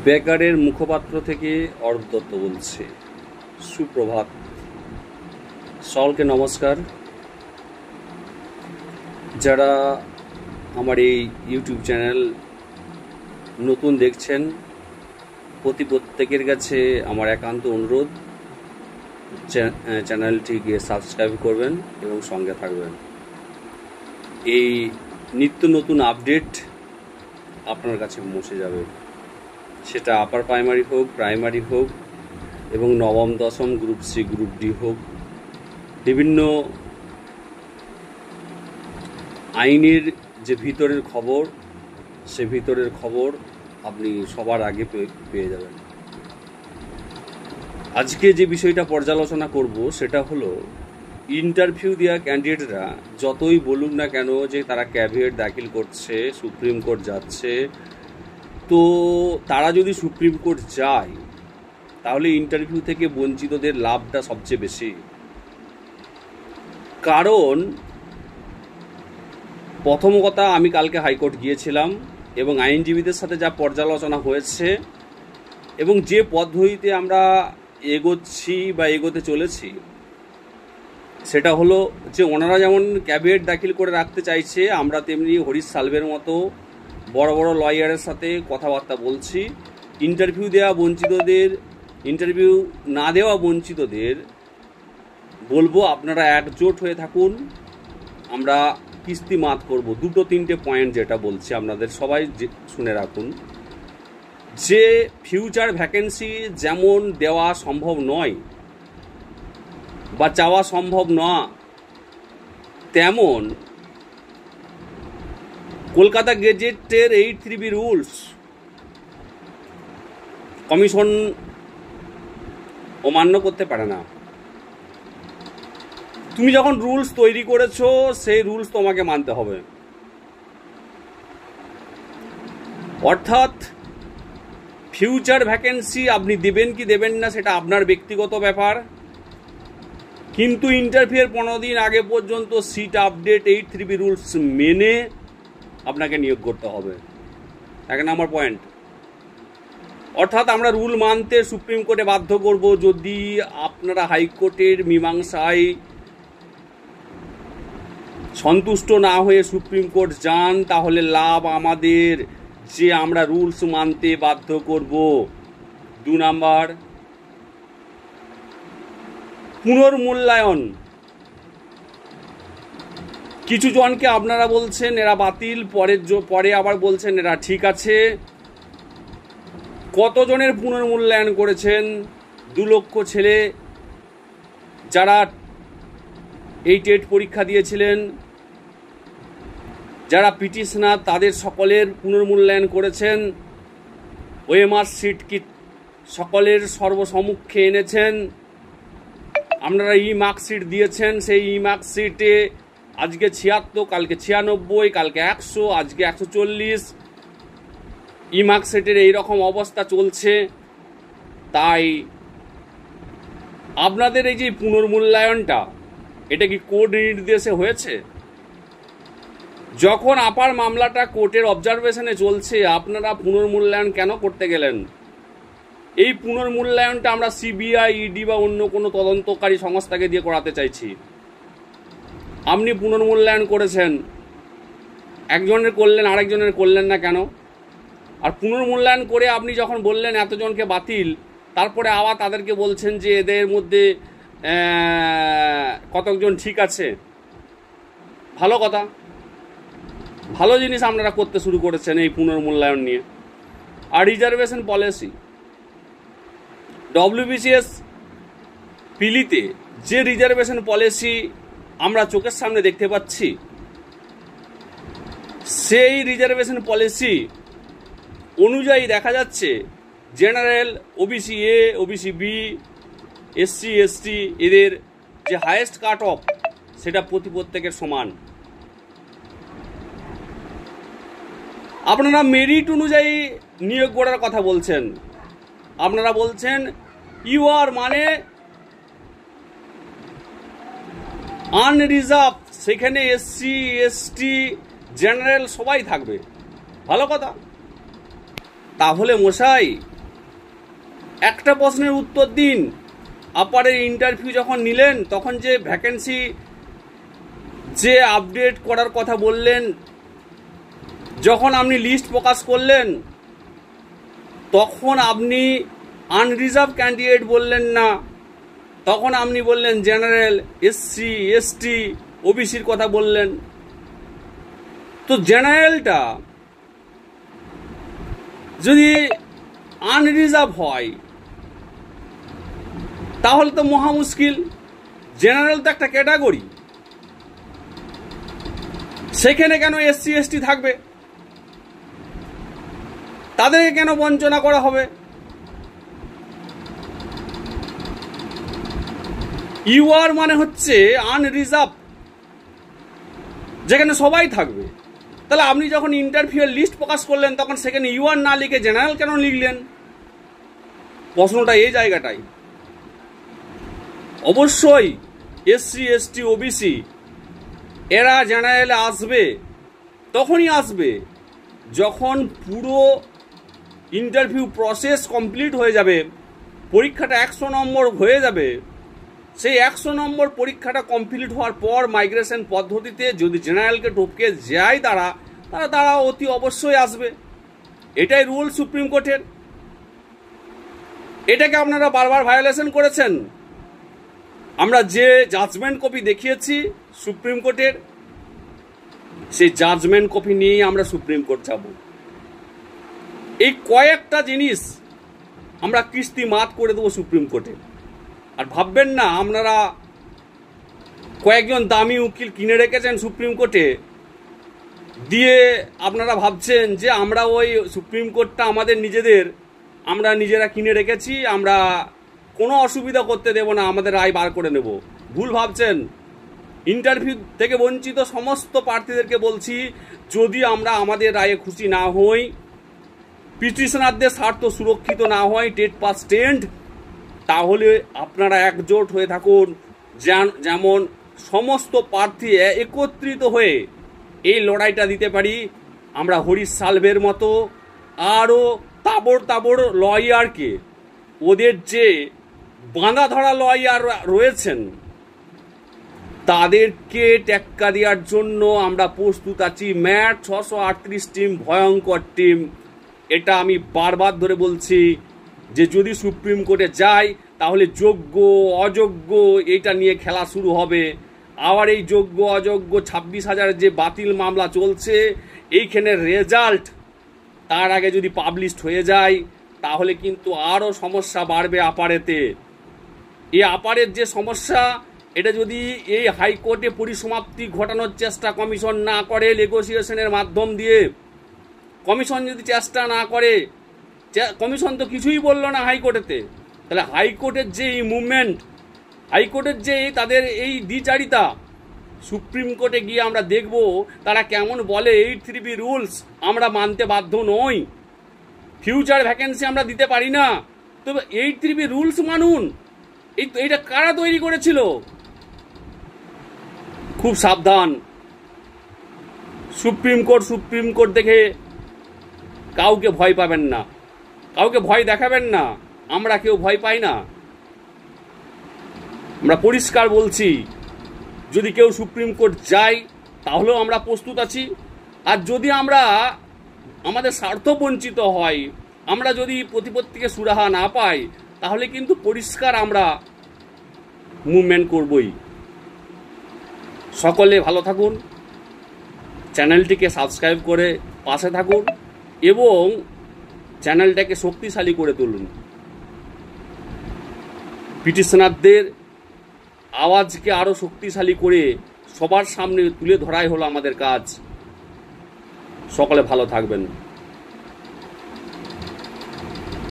বেকারের মুখপাত্র থেকে অরূপ দত্ত বলছে। সুপ্রভাত, সকলকে নমস্কার। যারা আমার এই ইউটিউব চ্যানেল নতুন দেখছেন, প্রত্যেকের কাছে আমার একান্ত অনুরোধ, চ্যানেলটিকে সাবস্ক্রাইব করবেন এবং সঙ্গে থাকবেন। এই নিত্য নতুন আপডেট আপনার কাছে পৌঁছে যাবে, সেটা আপার প্রাইমারি হোক, প্রাইমারি হোক এবং নবম দশম গ্রুপ সি গ্রুপ ডি হোক। বিভিন্ন আইনের যে ভিতরের খবর, সে ভিতরের খবর আপনি সবার আগে পেয়ে যাবেন। আজকে যে বিষয়টা পর্যালোচনা করব সেটা হলো, ইন্টারভিউ দেওয়া ক্যান্ডিডেটরা যতই বলুক না কেন যে তারা ক্যাভিয়েট দাখিল করছে, সুপ্রিম কোর্ট যাচ্ছে, তো তারা যদি সুপ্রিম কোর্ট যায় তাহলে ইন্টারভিউ থেকে বঞ্চিতদের লাভটা সবচেয়ে বেশি। কারণ প্রথম কথা, আমি কালকে হাইকোর্ট গিয়েছিলাম এবং আইনজীবীদের সাথে যা পর্যালোচনা হয়েছে এবং যে পদ্ধতিতে আমরা এগোচ্ছি বা এগোতে চলেছি, সেটা হলো যে ওনারা যেমন ক্যাভিয়েট দাখিল করে রাখতে চাইছে, আমরা তেমনি হরিশ সালভের মতো বড় বড় লয়ারের সাথে কথাবার্তা বলছি। ইন্টারভিউ না দেওয়া বঞ্চিতদের বলবো, আপনারা একজোট হয়ে থাকুন, আমরা কিস্তি মাত করব। দুটো তিনটে পয়েন্ট যেটা বলছি আপনাদের সবাই শুনে রাখুন, যে ফিউচার ভ্যাকেন্সি যেমন দেওয়া সম্ভব নয় বা চাওয়া সম্ভব না, তেমন কলকাতা গেজেটের 8(3)B রুলস কমিশন অমান্য করতে পারে না। তুমি যখন রুলস তৈরি করেছো, সেই রুলস তোমাকে মানতে হবে। অর্থাৎ ফিউচার ভ্যাকেন্সি আপনি দেবেন কি দেবেন না সেটা আপনার ব্যক্তিগত ব্যাপার, কিন্তু ইন্টারভিউয়ের 15 দিন আগে পর্যন্ত সিট আপডেট 8(3)B রুলস মেনে আপনাকে নিয়োগ করতে হবে। 1 নম্বর পয়েন্ট। অর্থাৎ আমরা রুল মানতে সুপ্রিম কোর্টে বাধ্য করব। যদি আপনারা হাইকোর্টের মীমাংসায় সন্তুষ্ট না হয়ে সুপ্রিম কোর্ট যান, তাহলে লাভ আমাদের, যে আমরা রুলস মানতে বাধ্য করব। 2 নাম্বার, পুনর্মূল্যায়ন। কিছু জনকে আপনারা বলছেন এরা বাতিল, পরে আবার বলছেন এরা ঠিক আছে। কতজনের পুনর্মূল্যায়ন করেছেন? 2 লক্ষ ছেলে যারা এই টেট পরীক্ষা দিয়েছিলেন, যারা পিটিশনার, তাদের সকলের পুনর্মূল্যায়ন করেছেন। ওএমআর সিট কি সকলের সর্বসম্মুখে এনেছেন। আপনারা ই মার্কশিট দিয়েছেন, সেই ই মার্কশিটে আজকে 76, কালকে 96, কালকে 100, আজকে 140 ই মার্কশিটের এইরকম অবস্থা চলছে। তাই আপনাদের এই যে পুনর্মূল্যায়নটা, এটা কি কোর্ট নির্দেশে হয়েছে? যখন আপার মামলাটা কোর্টের অবজারভেশনে চলছে, আপনারা পুনর্মূল্যায়ন কেন করতে গেলেন? এই পুনর্মূল্যায়নটা আমরা সিবিআই, ইডি বা অন্য কোনো তদন্তকারী সংস্থাকে দিয়ে করাতে চাইছি। আপনি পুনর্মূল্যায়ন করেছেন, একজনের করলেন, আরেকজনের করলেন না কেন? আর পুনর্মূল্যায়ন করে আপনি যখন বললেন এতজনকে বাতিল, তারপরে আবার তাদেরকে বলছেন যে এদের মধ্যে কতজন ঠিক আছে। ভালো কথা, ভালো জিনিস আপনারা করতে শুরু করেছেন এই পুনর্মূল্যায়ন নিয়ে। আর রিজার্ভেশন পলিসি, ডব্লিউবিসিএস পিলিতে যে রিজার্ভেশন পলিসি আমরা চোখের সামনে দেখতে পাচ্ছি, সেই রিজার্ভেশন পলিসি অনুযায়ী দেখা যাচ্ছে general, OBC A, OBC B, SC ST, এদের যে হায়েস্ট কাট অফ সেটা প্রত্যেকের সমান। আপনারা মেরিট অনুযায়ী নিয়োগ করার কথা বলছেন। আপনারা বলছেন ইউআর মানে আনরিজার্ভ, সেখানে এসসি এসটি জেনারেল সবাই থাকবে। ভালো কথা, তাহলে মশাই একটা প্রশ্নের উত্তর দিন, আপারের ইন্টারভিউ যখন নিলেন তখন যে ভ্যাকেন্সি যে আপডেট করার কথা বললেন, যখন আপনি লিস্ট প্রকাশ করলেন তখন আপনি আনরিজার্ভ ক্যান্ডিডেট বললেন না, তখন আপনি বললেন জেনারেল, এসসি, এসটি, ওবিসির কথা বললেন। তো জেনারেলটা যদি আনরিজার্ভ হয় তাহলে তো মহা মুশকিল। জেনারেল তো একটা ক্যাটাগরি, সেখানে কেন এসসি এসটি থাকবে? তাদেরকে কেন বঞ্চনা করা হবে? ইউআর মানে হচ্ছে আনরিজার্ভ, যেখানে সবাই থাকবে। তাহলে আপনি যখন ইন্টারভিউয়ের লিস্ট প্রকাশ করলেন তখন সেখানে ইউআর না লিখে জেনারেল কেন লিখলেন? প্রশ্নটা এই জায়গাটাই। অবশ্যই এসসি, এসটি, ওবিসি এরা জেনারেলে আসবে, তখনই আসবে যখন পুরো ইন্টারভিউ প্রসেস কমপ্লিট হয়ে যাবে, পরীক্ষাটা 100 নম্বর হয়ে যাবে। সেই 100 নম্বর পরীক্ষাটা কমপ্লিট হওয়ার পর মাইগ্রেশন পদ্ধতিতে যদি জেনারেলকে টপকে যায় তারা অতি অবশ্যই আসবে। এটাই রুল সুপ্রিম কোর্টের। এটাকে আপনারা বারবার ভায়োলেশন করেছেন। আমরা যে জাজমেন্ট কপি দেখিয়েছি সুপ্রিম কোর্টের, সেই জাজমেন্ট কপি নিয়েই আমরা সুপ্রিম কোর্ট যাব। এই কয়েকটা জিনিস আমরা কিস্তি মাত করে দেবো সুপ্রিম কোর্টে। আর ভাববেন না আপনারা কয়েকজন দামি উকিল কিনে রেখেছেন সুপ্রিম কোর্টে, দিয়ে আপনারা ভাবছেন যে আমরা ওই সুপ্রিম কোর্টটা আমাদের নিজেদের, আমরা নিজেরা কিনে রেখেছি, আমরা কোনো অসুবিধা করতে দেব না, আমাদের রায় বার করে নেব। ভুল ভাবছেন। ইন্টারভিউ থেকে বঞ্চিত সমস্ত প্রার্থীদেরকে বলছি, যদি আমরা আমাদের রায়ে খুশি না হই, পিটিশনারদের স্বার্থ সুরক্ষিত না হয়, টেট পাস স্ট্যান্ড, তাহলে আপনারা একজোট হয়ে থাকুন। যেমন সমস্ত প্রার্থী একত্রিত হয়ে এই লড়াইটা দিতে পারি। আমরা হরিশ সালভের মতো আরও তাবড় লয়ারকে, ওদের যে বাঁধা ধরা লয়ার রয়েছেন তাদেরকে টেক্কা দেওয়ার জন্য আমরা প্রস্তুত আছি। ম্যাট 638 টিম, ভয়ঙ্কর টিম। এটা আমি বারবার ধরে বলছি যে যদি সুপ্রিম কোর্টে যায় তাহলে যোগ্য অযোগ্য এটা নিয়ে খেলা শুরু হবে। আবার এই যোগ্য অযোগ্য 26,000 যে বাতিল মামলা চলছে, এইখানে রেজাল্ট তার আগে যদি পাবলিশড হয়ে যায় তাহলে কিন্তু আরও সমস্যা বাড়বে আপারেতে। এই আপারের যে সমস্যা, এটা যদি এই হাইকোর্টে পরিসমাপ্তি ঘটানোর চেষ্টা কমিশন না করে, নেগোসিয়েশনের মাধ্যম দিয়ে কমিশন যদি চেষ্টা না করে, কমিশন তো কিছুই বললো না হাইকোর্টেতে, তাহলে হাইকোর্টের যে এই মুভমেন্ট, হাইকোর্টের যে তাদের এই দ্বিচারিতা, সুপ্রিম কোর্টে গিয়ে আমরা দেখব তারা কেমন বলে। 8(3B রুলস আমরা মানতে বাধ্য নই, ফিউচার ভ্যাকেন্সি আমরা দিতে পারি না, তবে 8(3B রুলস মানুন। এইটা কারা তৈরি করেছিল? খুব সাবধান। সুপ্রিম কোর্ট দেখে কাউকে ভয় পাবেন না, কাউকে ভয় দেখাবেন না। আমরা কেউ ভয় পাই না। আমরা পরিষ্কার বলছি, যদি কেউ সুপ্রিম কোর্ট যায় তাহলেও আমরা প্রস্তুত আছি। আর যদি আমরা আমাদের স্বার্থ বঞ্চিত হয়, আমরা যদি প্রতিপত্তিকে সুরাহা না পাই, তাহলে কিন্তু পরিষ্কার আমরা মুভমেন্ট করবই। সকলে ভালো থাকুন, চ্যানেলটিকে সাবস্ক্রাইব করে পাশে থাকুন এবং চ্যানেলটাকে শক্তিশালী করে তুলুন। পিটিশনারদের আওয়াজকে আরও শক্তিশালী করে সবার সামনে তুলে ধরাই হলো আমাদের কাজ। সকলে ভালো থাকবেন।